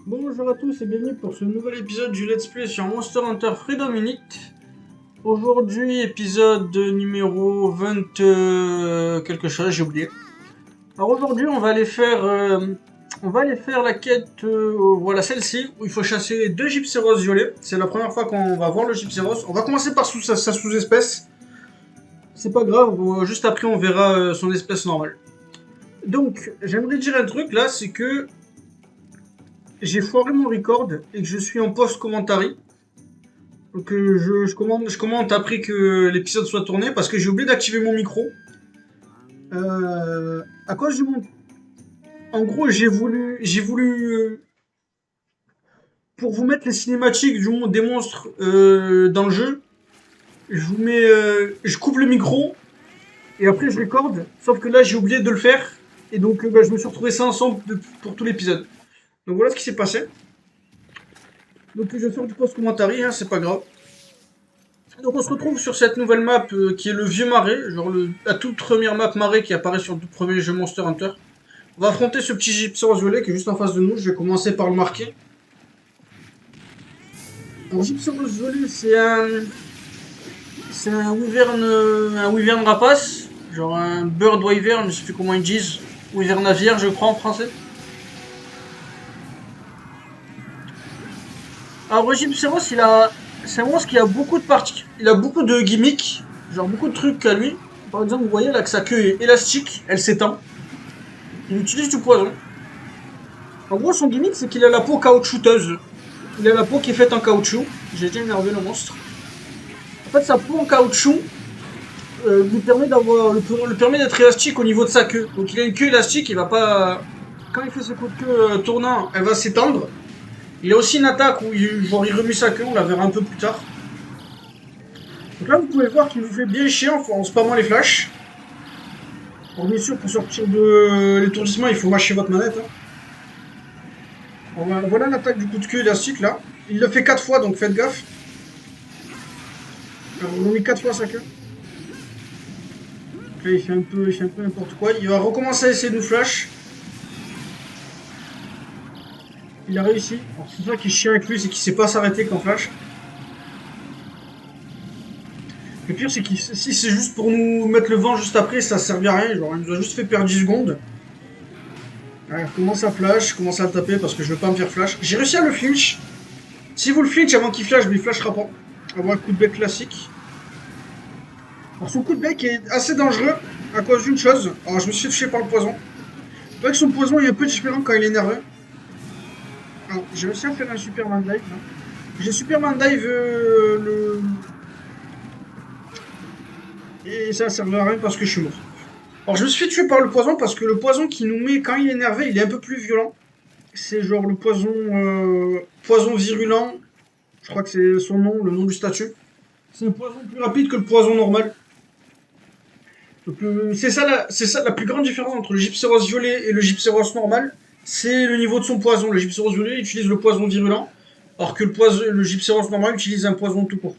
Bonjour à tous et bienvenue pour ce nouvel épisode du Let's Play sur Monster Hunter Freedom Unit. Aujourd'hui, épisode numéro 20 quelque chose, j'ai oublié. Alors aujourd'hui, on va aller faire la quête, voilà celle-ci, où il faut chasser deux gypséros violets. C'est la première fois qu'on va voir le gypséros. On va commencer par sa sous-espèce. C'est pas grave, juste après on verra son espèce normale. Donc, j'aimerais dire un truc là, c'est que j'ai foiré mon record et que je suis en post-commentary. Donc je commente après que l'épisode soit tourné parce que j'ai oublié d'activer mon micro. À cause du mon... En gros, pour vous mettre les cinématiques des monstres dans le jeu, je coupe le micro et après je recorde. Sauf que là, j'ai oublié de le faire et donc je me suis retrouvé sans son pour tout l'épisode. Donc voilà ce qui s'est passé. Donc je vais faire du post-commentary, hein, c'est pas grave. Donc on se retrouve sur cette nouvelle map qui est le vieux marais, genre la toute première map marais qui apparaît sur le tout premier jeu Monster Hunter. On va affronter ce petit gypséros violet qui est juste en face de nous, je vais commencer par le marquer. Alors gypséros violet c'est un wyvern rapace, genre un bird wyvern, je sais plus comment ils disent, wyvern navire je crois en français. Alors le gypséros c'est un monstre qui a beaucoup de parties, il a beaucoup de gimmicks, genre beaucoup de trucs à lui. Par exemple vous voyez là que sa queue est élastique, elle s'étend. Il utilise du poison. En gros, son gimmick, c'est qu'il a la peau caoutchouteuse. Il a la peau qui est faite en caoutchouc. J'ai déjà énervé le monstre. En fait, sa peau en caoutchouc lui permet le permet d'être élastique au niveau de sa queue. Donc, il a une queue élastique. Il va pas. Quand il fait ce coup de queue tournant, elle va s'étendre. Il a aussi une attaque où il remue sa queue. On la verra un peu plus tard. Donc là, vous pouvez voir qu'il vous fait bien chier en spammant les flashs. Alors, bien sûr, pour sortir de l'étourdissement, il faut mâcher votre manette. Hein. Voilà l'attaque du coup de queue élastique là. Il le fait 4 fois donc faites gaffe. Alors, on a mis 4 fois sa queue. Donc là il fait un peu n'importe quoi. Il va recommencer à essayer de nous flash. Il a réussi. Alors c'est ça qui est chiant avec lui, c'est qu'il sait pas s'arrêter quand flash. Le pire c'est que si c'est juste pour nous mettre le vent juste après, ça sert à rien. Genre il nous a juste fait perdre 10 secondes. Alors, commence à flash, commence à le taper parce que je veux pas me faire flash. J'ai réussi à le flinch. Si vous le flinch avant qu'il flash, mais il flashera pas. Avoir un coup de bec classique. Alors son coup de bec est assez dangereux à cause d'une chose. Alors je me suis fait toucher par le poison. C'est vrai que son poison est un peu différent quand il est énervé. Alors j'ai réussi à faire un Superman Dive. J'ai Superman Dive et ça servait à rien parce que je suis mort. Alors je me suis fait tuer par le poison parce que le poison qui nous met quand il est énervé, il est un peu plus violent. C'est genre le poison virulent. Je crois que c'est son nom, le nom du statut. C'est un poison plus rapide que le poison normal. Donc c'est ça la plus grande différence entre le gypséros violet et le gypséros normal. C'est le niveau de son poison. Le gypséros violet utilise le poison virulent, alors que le gypséros normal utilise un poison tout court.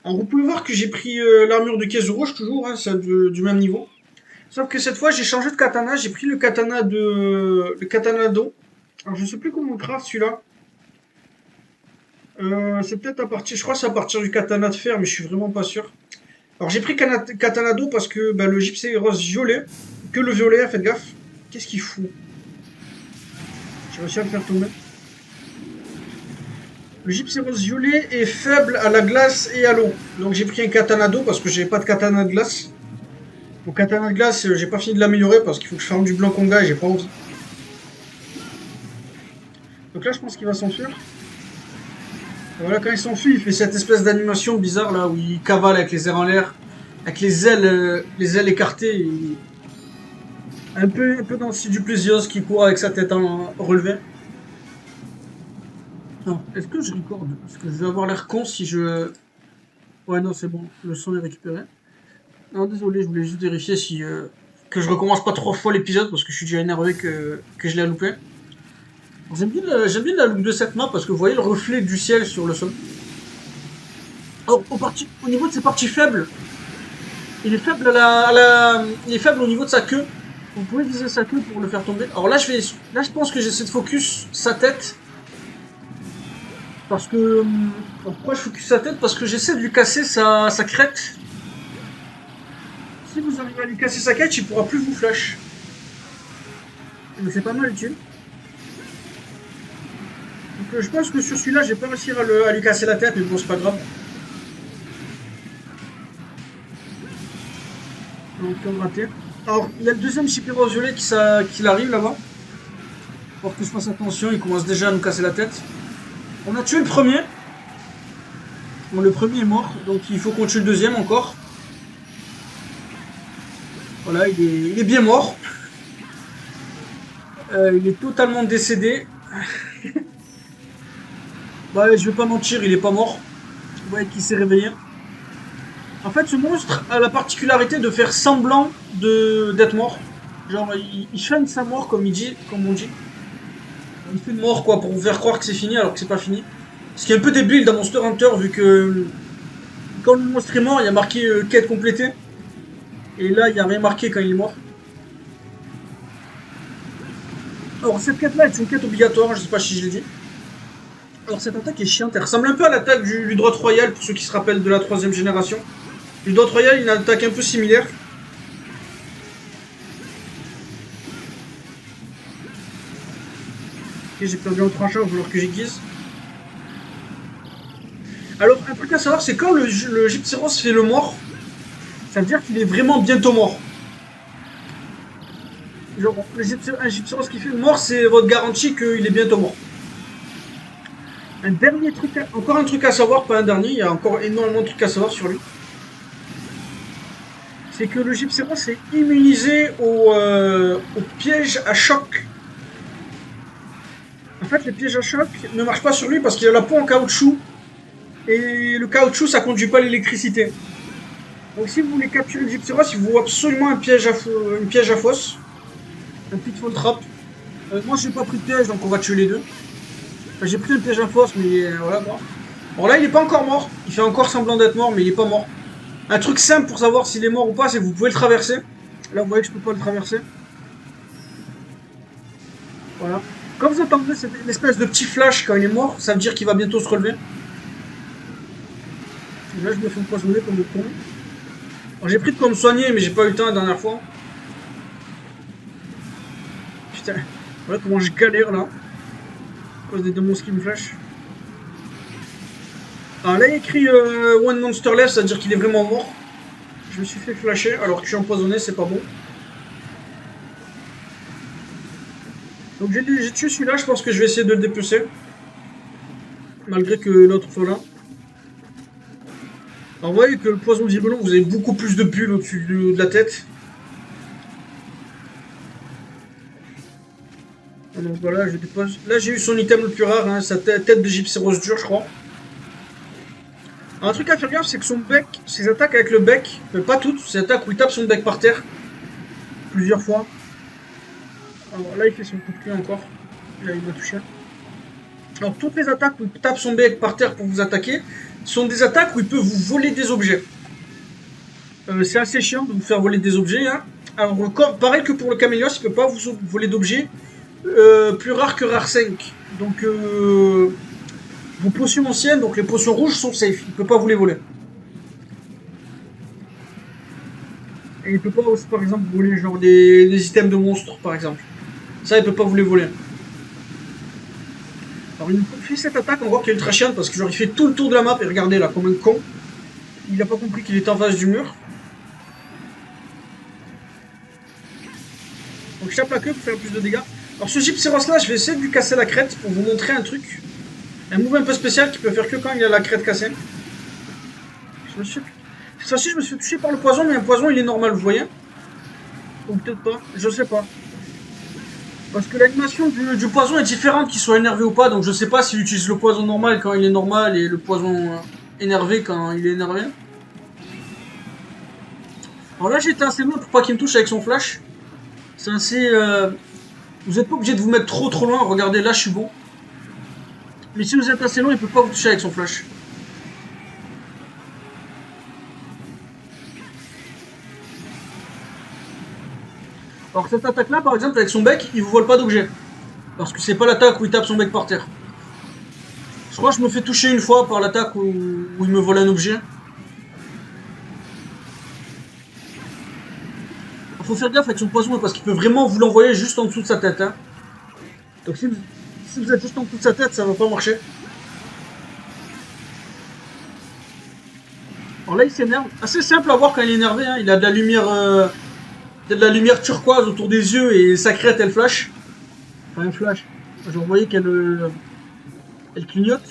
Alors vous pouvez voir que j'ai pris l'armure de caisse rouge toujours, hein, celle du même niveau. Sauf que cette fois j'ai changé de katana, j'ai pris le katana d'eau. Alors je sais plus comment on craft celui-là. C'est peut-être à partir, je crois que c'est à partir du katana de fer, mais je suis vraiment pas sûr. Alors j'ai pris katana d'eau parce que le gypséros violet, que le violet, faites gaffe. Qu'est-ce qu'il fout? J'ai réussi à le faire tomber. Le gypséros violet est faible à la glace et à l'eau. Donc j'ai pris un katana d'eau parce que j'ai pas de katana de glace. Mon katana de glace, j'ai pas fini de l'améliorer parce qu'il faut que je farme du blanc conga et j'ai pas envie. Donc là je pense qu'il va s'enfuir. Voilà, quand il s'enfuit, il fait cette espèce d'animation bizarre là où il cavale avec les airs en l'air, avec les ailes écartées. Un peu dans le style du Plésios qui court avec sa tête en relevée. Est-ce que je recorde? Parce que je vais avoir l'air con si je... Ouais, non, c'est bon, le son est récupéré. Non, désolé, je voulais juste vérifier si... que je recommence pas 3 fois l'épisode parce que je suis déjà énervé que je l'ai loupé. J'aime bien la look de cette map parce que vous voyez le reflet du ciel sur le sol. Alors, au niveau de ses parties faibles, il est faible il est faible au niveau de sa queue. Vous pouvez viser sa queue pour le faire tomber. Alors là, je pense que j'essaie de focus sa tête. Parce que... Pourquoi je focus sa tête? Parce que j'essaie de lui casser sa crête. Si vous arrivez à lui casser sa crête, il pourra plus vous flash. Mais c'est pas mal utile. Donc je pense que sur celui-là, je vais pas réussir à lui casser la tête, mais bon, c'est pas grave. Donc on raté. Alors, il y a le deuxième Chipiro violet qui arrive là-bas. Faut que je fasse attention, il commence déjà à nous casser la tête. On a tué le premier. Bon, le premier est mort, donc il faut qu'on tue le deuxième encore. Voilà, il est bien mort. Il est totalement décédé. Bah, je vais pas mentir, il est pas mort. Vous voyez qu'il s'est réveillé. En fait, ce monstre a la particularité de faire semblant d'être mort. Genre, il feint sa mort, comme on dit. Il fait une mort, quoi, pour vous faire croire que c'est fini, alors que c'est pas fini. Ce qui est un peu débile dans Monster Hunter, vu que quand le monstre est mort, il y a marqué quête complétée. Et là, il n'y a rien marqué quand il est mort. Alors, cette quête-là est une quête obligatoire, je sais pas si je l'ai dit. Alors, cette attaque est chiante, elle ressemble un peu à l'attaque du Ludroth Royal, pour ceux qui se rappellent de la 3ème génération. Ludroth Royal, il a une attaque un peu similaire. Ok, j'ai perdu en 3 chats, il va falloir que j'aiguise. Alors, un truc à savoir, c'est quand le Gypsyros fait le mort, ça veut dire qu'il est vraiment bientôt mort. Genre, un Gypsyros qui fait le mort, c'est votre garantie qu'il est bientôt mort. Un dernier truc, encore un truc à savoir, pas un dernier, il y a encore énormément de trucs à savoir sur lui. C'est que le Gypsyros est immunisé au piège à choc. En fait, les pièges à choc ne marchent pas sur lui parce qu'il a la peau en caoutchouc. Et le caoutchouc, ça conduit pas l'électricité. Donc si vous voulez capturer le Gypsyros, il vous faut absolument un piège à fosse. Un pitfall trap. Moi, j'ai pas pris de piège, donc on va tuer les deux. Enfin, j'ai pris un piège à fosse, mais voilà, mort. Bon, là, il est pas encore mort. Il fait encore semblant d'être mort, mais il est pas mort. Un truc simple pour savoir s'il est mort ou pas, c'est que vous pouvez le traverser. Là, vous voyez que je peux pas le traverser. Voilà. Quand vous entendez cette espèce de petit flash quand il est mort, ça veut dire qu'il va bientôt se relever. Et là, je me fais empoisonner comme le con. J'ai pris de quoi me soigner, mais j'ai pas eu le temps la dernière fois. Putain, voilà comment je galère là. À cause des deux monstres qui me flashent. Alors là, il y a écrit One Monster Left, ça veut dire qu'il est vraiment mort. Je me suis fait flasher alors que je suis empoisonné, c'est pas bon. Donc j'ai tué celui-là, je pense que je vais essayer de le dépecer. Malgré que l'autre soit là. Alors vous voyez que le poison d'Ibelon, vous avez beaucoup plus de bulles au-dessus de la tête. Donc voilà, je dépose. Là j'ai eu son item le plus rare, hein, sa tête de Gypsyros dur, je crois. Alors, un truc à faire gaffe, c'est que son bec, ses attaques avec le bec, mais pas toutes, ses attaques où il tape son bec par terre plusieurs fois. Alors là il fait son coup de pied encore. Là il m'a touché. Alors toutes les attaques où il tape son bec par terre pour vous attaquer sont des attaques où il peut vous voler des objets. C'est assez chiant de vous faire voler des objets. Hein. Alors pareil que pour le Camélios, il ne peut pas vous voler d'objets plus rares que rare 5. Donc vos potions anciennes, donc les potions rouges sont safe, il ne peut pas vous les voler. Et il ne peut pas aussi par exemple voler genre des items de monstres par exemple. Ça il ne peut pas vous les voler. Alors il fait cette attaque encore qui est ultra chiante parce que genre il fait tout le tour de la map et regardez là comme un con. Il n'a pas compris qu'il était en face du mur. Donc je tape la queue pour faire plus de dégâts. Alors ce Gypsyros là, je vais essayer de lui casser la crête pour vous montrer un truc. Un move un peu spécial qui peut faire que quand il a la crête cassée. Cette fois-ci je me suis touché par le poison, mais un poison il est normal, vous voyez. Ou peut-être pas, je sais pas. Parce que l'animation du poison est différente qu'il soit énervé ou pas, donc je sais pas s'il utilise le poison normal quand il est normal et le poison énervé quand il est énervé. Alors là j'étais assez loin pour pas qu'il me touche avec son flash. C'est assez... Vous n'êtes pas obligé de vous mettre trop loin, regardez là je suis bon. Mais si vous êtes assez loin, il peut pas vous toucher avec son flash. Alors cette attaque-là, par exemple, avec son bec, il vous vole pas d'objet. Parce que c'est pas l'attaque où il tape son bec par terre. Je crois que je me fais toucher une fois par l'attaque où il me vole un objet. Faut faire gaffe avec son poison parce qu'il peut vraiment vous l'envoyer juste en dessous de sa tête. Hein. Donc si vous êtes juste en dessous de sa tête, ça va pas marcher. Alors là, il s'énerve. Assez simple à voir quand il est énervé. Hein. Il a de la lumière, turquoise autour des yeux et sa crête, elle flash. Enfin, elle flash. Genre, vous voyez elle clignote.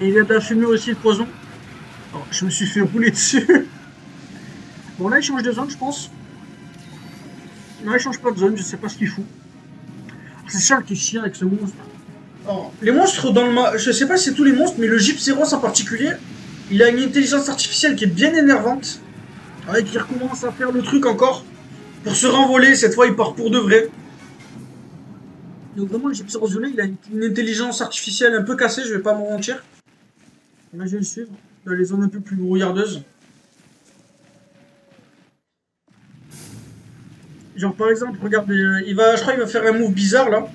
Et il a de la fumée aussi, le poison. Alors, je me suis fait rouler dessus. Bon, là, il change de zone, je pense. Non, il change pas de zone, je sais pas ce qu'il fout. C'est ça qui est chiant avec ce monstre. Alors, les monstres dans le je sais pas si c'est tous les monstres, mais le Gypséros en particulier, il a une intelligence artificielle qui est bien énervante. Avec qui recommence à faire le truc encore. Pour se renvoler, cette fois il part pour de vrai. Donc vraiment le Gypséros violet, il a une intelligence artificielle un peu cassée, je vais pas m'en mentir. Là je vais le suivre, dans les zones un peu plus brouillardeuses. Genre par exemple, regardez, je crois qu'il va faire un move bizarre là.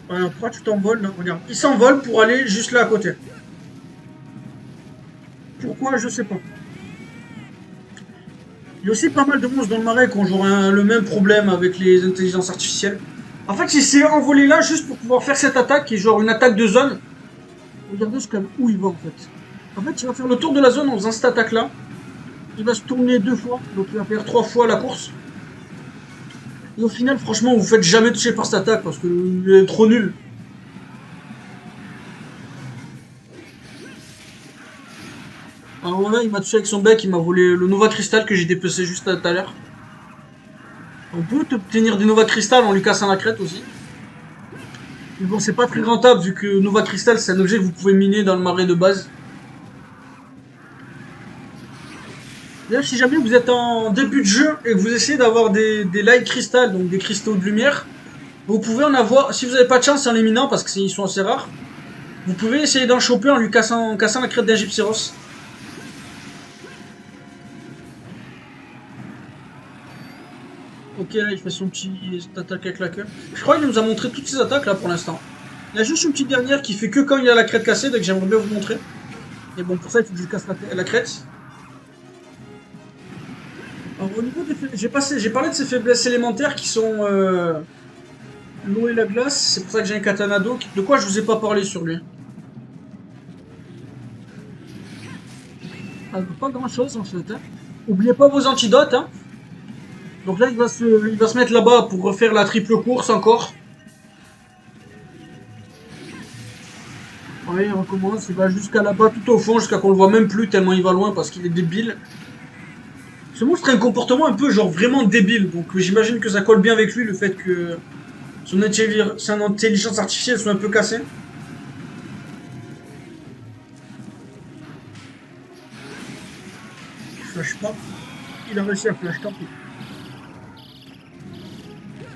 Voilà, pourquoi tu t'envoles là? Regarde, il s'envole pour aller juste là à côté. Pourquoi? Je sais pas. Il y a aussi pas mal de monstres dans le marais qui ont genre le même problème avec les intelligences artificielles. En fait, il s'est envolé là juste pour pouvoir faire cette attaque qui est genre une attaque de zone. Regardez où il va en fait. En fait, il va faire le tour de la zone en faisant cette attaque là. Il va se tourner 2 fois, donc il va faire 3 fois la course. Et au final, franchement, vous faites jamais toucher par cette attaque parce qu'il est trop nul. Alors voilà, il m'a touché avec son bec, il m'a volé le Nova Crystal que j'ai dépecé juste tout à l'heure. On peut obtenir des Nova Crystal en lui cassant la crête aussi. Mais bon, c'est pas très rentable vu que Nova Crystal c'est un objet que vous pouvez miner dans le marais de base. D'ailleurs, si jamais vous êtes en début de jeu et que vous essayez d'avoir des light crystal, donc des cristaux de lumière, vous pouvez en avoir, si vous n'avez pas de chance en les minant parce qu'ils sont assez rares, vous pouvez essayer d'en choper en cassant la crête d'un Gypséros. Ok, là il fait son petit attaque avec la queue. Je crois qu'il nous a montré toutes ses attaques là pour l'instant. Il y a juste une petite dernière qui fait que quand il a la crête cassée, donc j'aimerais bien vous montrer. Et bon, pour ça il faut que je casse la crête. Alors au niveau des j'ai parlé de ces faiblesses élémentaires qui sont l'eau et la glace, c'est pour ça que j'ai un katana d'eau. De quoi je vous ai pas parlé sur lui. Ah, pas grand chose en fait. Hein. Oubliez pas vos antidotes. Hein. Donc là il va se mettre là-bas pour refaire la triple course encore. Ouais, il recommence, il va jusqu'à là-bas tout au fond, jusqu'à qu'on le voit même plus tellement il va loin parce qu'il est débile. Ce monstre a un comportement un peu genre vraiment débile, donc j'imagine que ça colle bien avec lui le fait que son intelligence artificielle soit un peu cassée. Il flash pas. Il a réussi à flash, tant pis.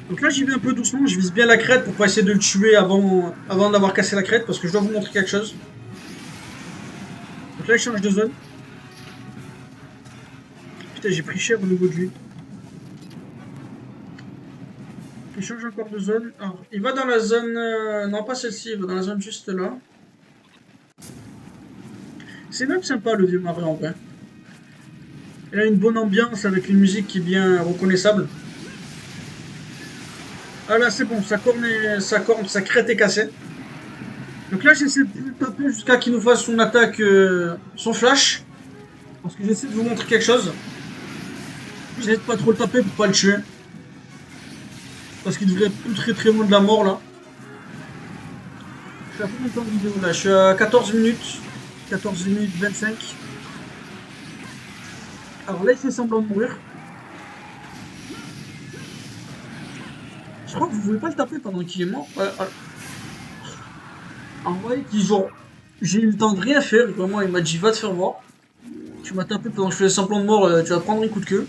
Donc là j'y vais un peu doucement, je vise bien la crête pour pas essayer de le tuer avant d'avoir cassé la crête parce que je dois vous montrer quelque chose. Donc là il change de zone. Putain j'ai pris cher au niveau de lui. Il change encore de zone. Alors, il va dans la zone... non pas celle-ci, il va dans la zone juste là. C'est même sympa le vieux marais en vrai. Il a une bonne ambiance avec une musique qui est bien reconnaissable. Ah là c'est bon, sa crête est cassée. Donc là j'essaie de le taper jusqu'à qu'il nous fasse son attaque, son flash. Parce que j'essaie de vous montrer quelque chose. J'essaie de pas trop le taper pour pas le tuer. Parce qu'il devrait être plus très loin de la mort là. Je suis à combien de temps de vidéo là? Je suis à 14 minutes. 14 minutes 25. Alors là il fait semblant de mourir. Je crois que vous pouvez pas le taper pendant qu'il est mort. En vrai, j'ai eu le temps de rien faire. Vraiment, il m'a dit va te faire voir. Tu m'as tapé pendant que je faisais semblant de mort, tu vas prendre un coup de queue.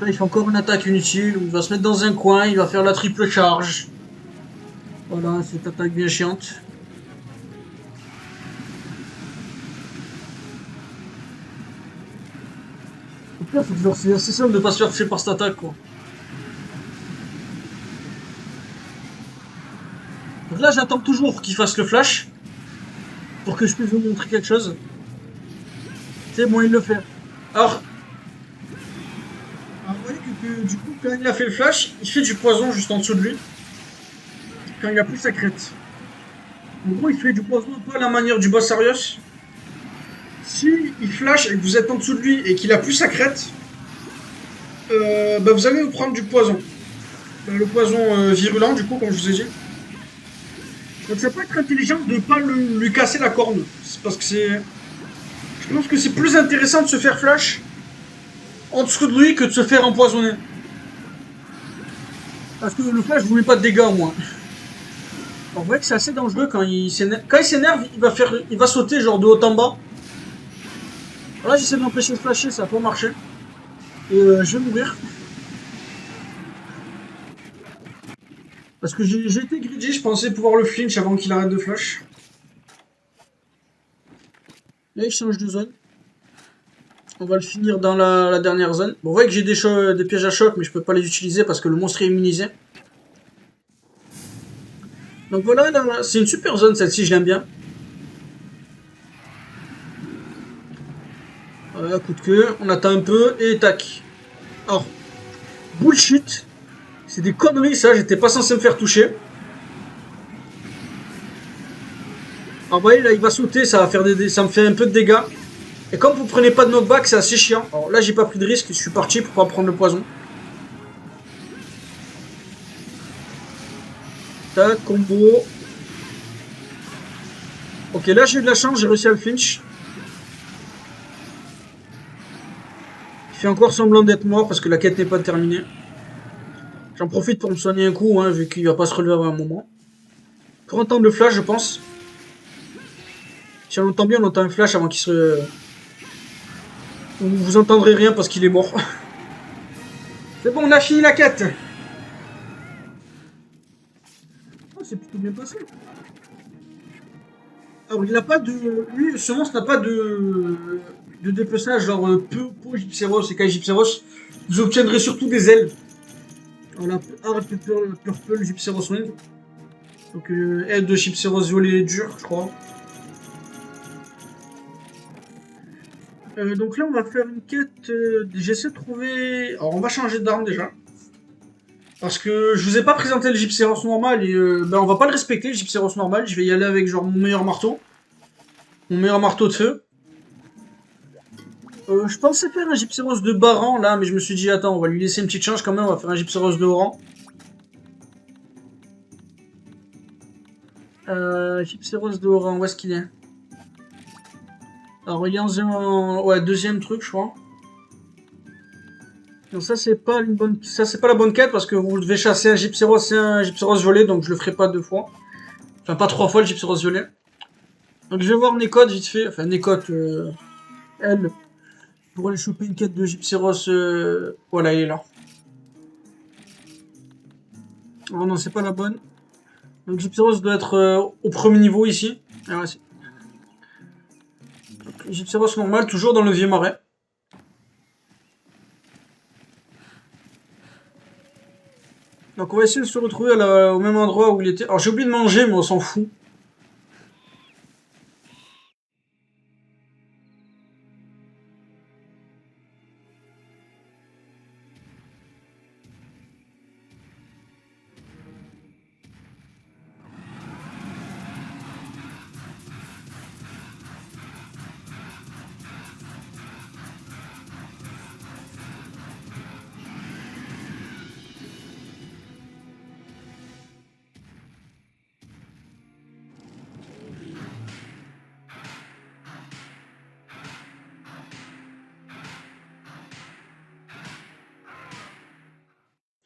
Là, il fait encore une attaque inutile, où il va se mettre dans un coin, il va faire la triple charge. Voilà, cette attaque bien chiante. Putain, faut que genre, c'est assez simple de pas se faire toucher par cette attaque, quoi. Donc là, j'attends toujours qu'il fasse le flash pour que je puisse vous montrer quelque chose. C'est bon, il le fait. Alors, vous voyez du coup, quand il a fait le flash, il fait du poison juste en dessous de lui. Quand il a plus sa crête. En gros, il fait du poison un peu à la manière du boss Arios. Si il flash et que vous êtes en dessous de lui et qu'il a plus sa crête, bah vous allez vous prendre du poison. Le poison virulent, du coup, comme je vous ai dit. Donc ça peut être intelligent de ne pas lui casser la corne. C'est parce que c'est. Je pense que c'est plus intéressant de se faire flash en dessous de lui que de se faire empoisonner. Parce que le flash vous met pas de dégâts au moins. Alors, vous voyez que c'est assez dangereux quand il s'énerve. Quand il s'énerve, il va sauter genre de haut en bas. Alors là, j'essaie de m'empêcher de flasher, ça n'a pas marché. Et je vais mourir. Parce que j'ai été greedy, je pensais pouvoir le flinch avant qu'il arrête de flash. Là, il change de zone. On va le finir dans la dernière zone. Bon, vous voyez que j'ai des pièges à choc, mais je peux pas les utiliser parce que le monstre est immunisé. Donc voilà, c'est une super zone celle-ci, je l'aime bien. Voilà, coup de queue, on attend un peu et tac. Alors, bullshit. C'est des conneries ça, j'étais pas censé me faire toucher. Alors vous voyez là il va sauter, ça me fait un peu de dégâts. Et comme vous prenez pas de knockback, c'est assez chiant. Alors là j'ai pas pris de risque, je suis parti pour pas prendre le poison. Tac, combo. Ok, là j'ai eu de la chance, j'ai réussi à le flinch. Il fait encore semblant d'être mort parce que la quête n'est pas terminée. J'en profite pour me soigner un coup, hein, vu qu'il va pas se relever à un moment. Pour entendre le flash, je pense. Si on entend bien, on entend un flash avant qu'il se... Vous entendrez rien parce qu'il est mort. C'est bon, on a fini la quête. Oh, c'est plutôt bien passé. Alors, il n'a pas de... Lui, ce monstre n'a pas de dépeçage, genre pour Gypseros et Gypseros. Vous obtiendrez surtout des ailes. Alors, la Hard Purple Gypseros Wing. Donc, aide de Gypseros violet dur, je crois. Donc là, on va faire une quête. J'essaie de trouver. Alors, on va changer d'arme déjà. Parce que je vous ai pas présenté le Gypseros normal et ben, on va pas le respecter, le Gypseros normal. Je vais y aller avec genre mon meilleur marteau. Mon meilleur marteau de feu. Je pensais faire un Gypseros de bas rang là, mais je me suis dit, attends, on va lui laisser une petite chance quand même, on va faire un Gypseros de haut rang. Gypseros de haut rang, où est-ce qu'il est? Alors, il est en ouais, deuxième truc, je crois. Donc ça c'est pas une bonne, ça c'est pas la bonne quête parce que vous devez chasser un Gypseros et un Gypseros violet, donc je le ferai pas deux fois. Enfin pas trois fois le Gypseros violet. Donc je vais voir Nekot vite fait, enfin Nekot, elle, pour aller choper une quête de Gypseros. Voilà, il est là. Oh non, c'est pas la bonne. Donc Gypseros doit être au premier niveau ici. Ah, ouais, Gypseros normal, toujours dans le vieux marais. Donc on va essayer de se retrouver au même endroit où il était. Alors j'ai oublié de manger, mais on s'en fout.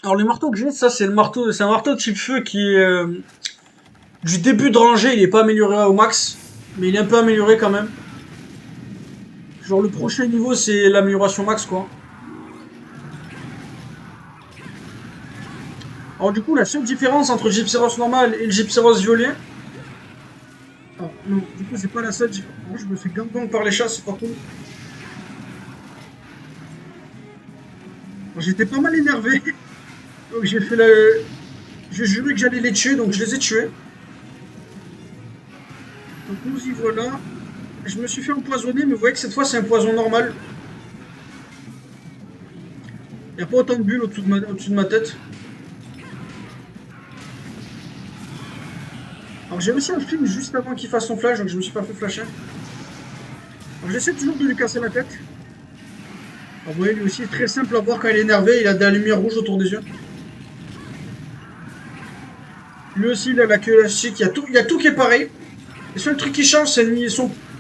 Alors les marteaux que j'ai, ça c'est c'est un marteau de type feu qui est du début de rangée, il est pas amélioré au max, mais il est un peu amélioré quand même. Genre le prochain niveau c'est l'amélioration max quoi. Alors du coup la seule différence entre le Gypseros normal et le Gypseros violet. Ah non, du coup c'est pas la seule différence. Moi je me fais gang par les chats, c'est pas cool. J'étais pas mal énervé. Donc j'ai fait la... J'ai juré que j'allais les tuer, donc je les ai tués. Donc nous y voilà. Je me suis fait empoisonner, mais vous voyez que cette fois c'est un poison normal. Il n'y a pas autant de bulles au-dessus de ma tête. Alors j'ai réussi à le film juste avant qu'il fasse son flash, donc je me suis pas fait flasher. Alors j'essaie toujours de lui casser la tête. Alors vous voyez, lui aussi, très simple à voir quand il est énervé, il a de la lumière rouge autour des yeux. Lui aussi, il a la queue élastique, il y a tout qui est pareil. Le seul truc qui change, c'est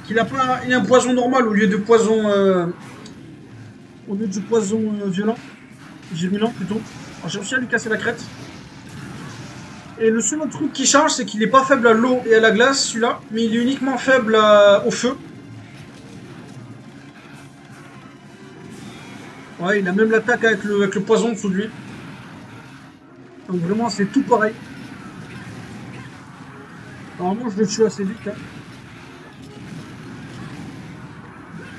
qu'il a pas, il a un poison normal au lieu de poison, au lieu du poison violent, virulent plutôt. Alors j'ai réussi à lui casser la crête. Et le seul autre truc qui change, c'est qu'il est pas faible à l'eau et à la glace, celui-là, mais il est uniquement faible au feu. Ouais, il a même l'attaque avec le poison dessous de lui. Donc vraiment, c'est tout pareil. Normalement, je le tue assez vite. Hein.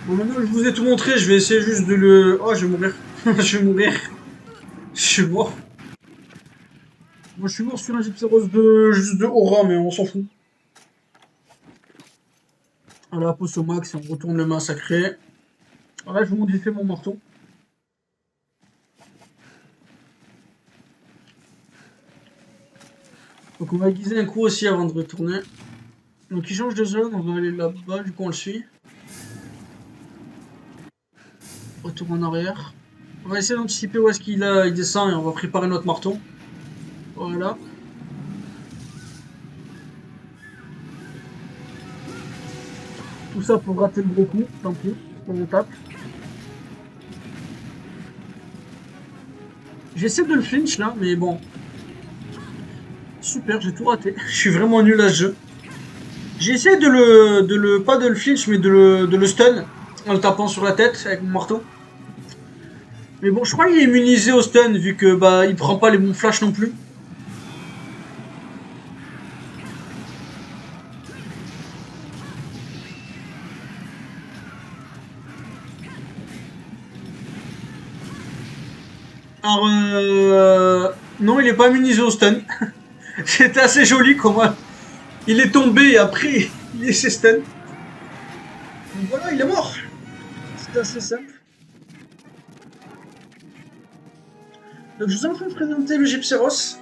Bon, maintenant que je vous ai tout montré, je vais essayer juste de le... Oh, je vais mourir. Je vais mourir. Je suis mort. Moi, je suis mort sur un gypséros juste de aura, mais on s'en fout. Voilà, pose au max et on retourne le massacrer. Voilà, je vous montre vite fait mon marteau. Donc on va aiguiser un coup aussi avant de retourner. Donc il change de zone, on va aller là-bas, du coup on le suit. Retour en arrière. On va essayer d'anticiper où est-ce il descend et on va préparer notre marteau. Voilà. Tout ça pour rater le gros coup, tant pis, on tape. J'essaie de le flinch là, mais bon. Super, j'ai tout raté. Je suis vraiment nul à ce jeu. J'ai essayé pas de le flinch, mais de le stun en le tapant sur la tête avec mon marteau. Mais bon, je crois qu'il est immunisé au stun vu que bah il prend pas les bons flashs non plus. Alors non, il est pas immunisé au stun. C'était assez joli comment il est tombé et après il est chez stun. Donc voilà, il est mort. C'était assez simple. Donc je vous ai enfin présenté le Gypséros.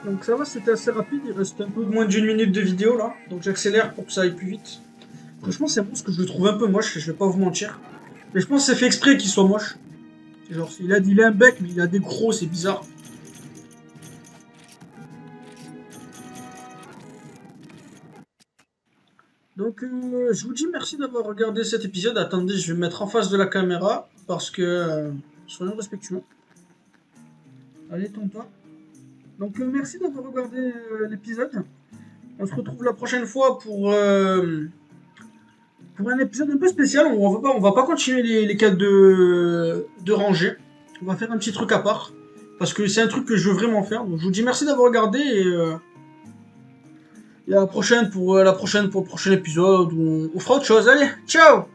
Donc ça va, c'était assez rapide, il reste un peu moins d'une minute de vidéo là, donc j'accélère pour que ça aille plus vite. Franchement c'est bon, parce que je le trouve un peu moche, je vais pas vous mentir. Mais je pense que c'est fait exprès qu'il soit moche. Genre, il a un bec, mais il a des crocs, c'est bizarre. Donc je vous dis merci d'avoir regardé cet épisode. Attendez, je vais me mettre en face de la caméra, parce que... soyons respectueux. Allez, tonton. Donc merci d'avoir regardé l'épisode. On se retrouve la prochaine fois pour un épisode un peu spécial. On va pas continuer les quêtes de rangée. On va faire un petit truc à part. Parce que c'est un truc que je veux vraiment faire. Donc je vous dis merci d'avoir regardé et à la prochaine pour le prochain épisode où on fera autre chose. Allez, ciao!